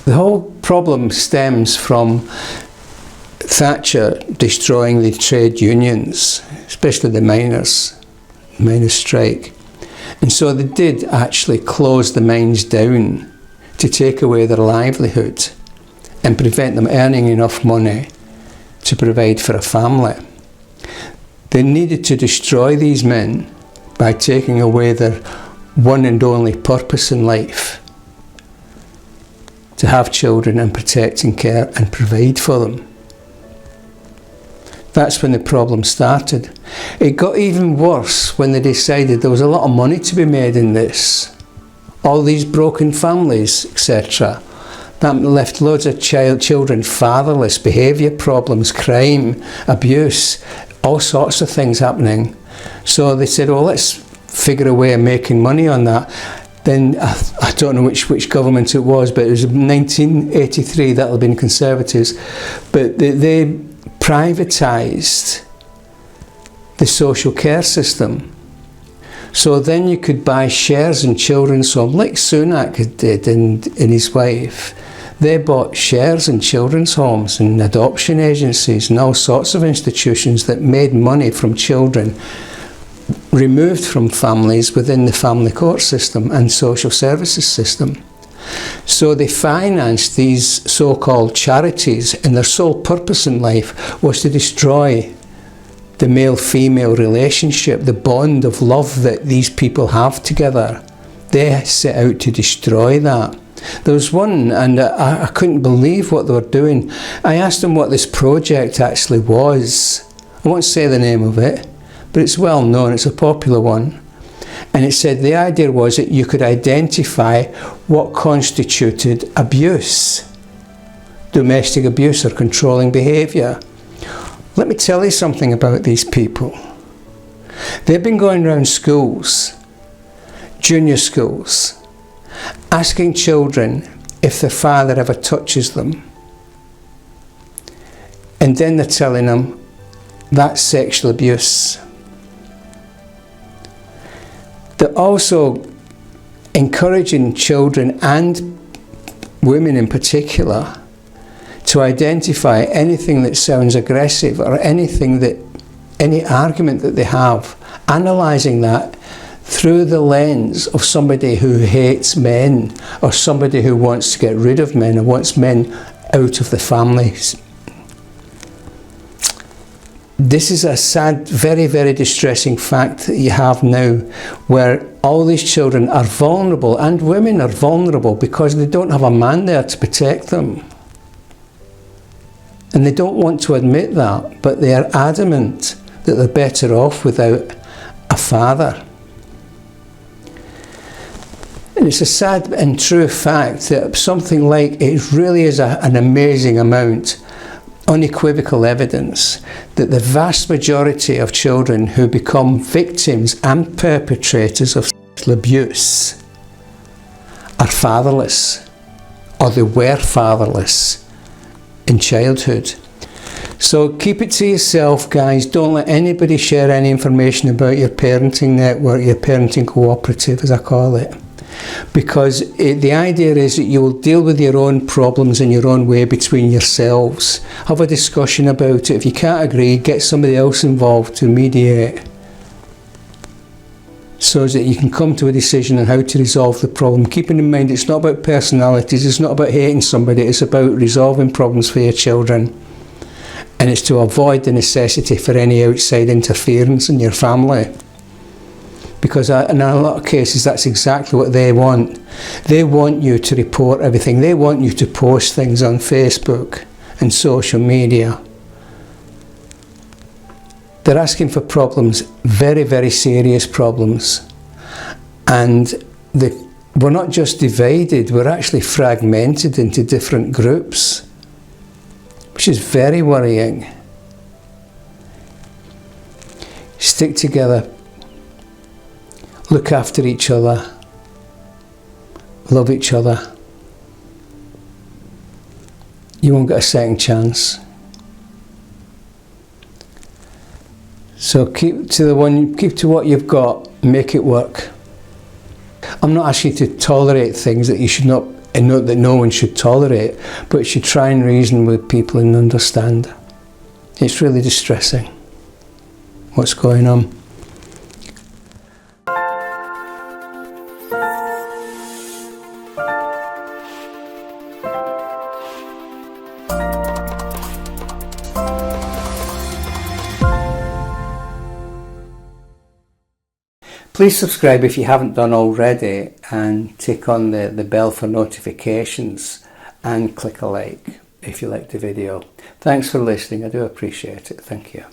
The whole problem stems from Thatcher destroying the trade unions, especially the miners' strike. And so they did actually close the mines down to take away their livelihood and prevent them earning enough money to provide for a family. They needed to destroy these men by taking away their one and only purpose in life, to have children and protect and care and provide for them. That's when the problem started. It got even worse when they decided there was a lot of money to be made in this. All these broken families, etc. That left loads of children fatherless, behaviour problems, crime, abuse, all sorts of things happening. So they said, well, let's figure a way of making money on that. Then, I don't know which government it was, but it was 1983, that'll have been Conservatives, but they privatised the social care system. So then you could buy shares in children's homes, like Sunak did and his wife. They bought shares in children's homes and adoption agencies and all sorts of institutions that made money from children removed from families within the family court system and social services system. So they financed these so-called charities, and their sole purpose in life was to destroy the male-female relationship, the bond of love that these people have together. They set out to destroy that. There was one, and I couldn't believe what they were doing. I asked them what this project actually was. I won't say the name of it, but it's well known, it's a popular one. And it said the idea was that you could identify what constituted abuse, domestic abuse or controlling behaviour. Let me tell you something about these people. They've been going around schools, junior schools, asking children if their father ever touches them. And then they're telling them that's sexual abuse. They're also encouraging children and women in particular to identify anything that sounds aggressive or any argument that they have, analysing that through the lens of somebody who hates men or somebody who wants to get rid of men or wants men out of the families. This is a sad, very, very distressing fact that you have now, where all these children are vulnerable, and women are vulnerable because they don't have a man there to protect them. And they don't want to admit that, but they are adamant that they're better off without a father. And it's a sad and true fact that something like, it really is an amazing amount, unequivocal evidence that the vast majority of children who become victims and perpetrators of sexual abuse are fatherless, or they were fatherless in childhood. So keep it to yourself, guys. Don't let anybody share any information about your parenting network, your parenting cooperative, as I call it. Because the idea is that you will deal with your own problems in your own way between yourselves. Have a discussion about it. If you can't agree, get somebody else involved to mediate, so that you can come to a decision on how to resolve the problem. Keeping in mind, it's not about personalities, it's not about hating somebody, it's about resolving problems for your children. And it's to avoid the necessity for any outside interference in your family. Because in a lot of cases, that's exactly what they want. They want you to report everything. They want you to post things on Facebook and social media. They're asking for problems, very, very serious problems. And we're not just divided, we're actually fragmented into different groups, which is very worrying. Stick together. Look after each other, love each other. You won't get a second chance. So keep to what you've got, make it work. I'm not asking you to tolerate things that you should not and not that no one should tolerate, but should try and reason with people and understand. It's really distressing what's going on. Please subscribe if you haven't done already, and tick on the bell for notifications, and click a like if you liked the video. Thanks for listening, I do appreciate it. Thank you.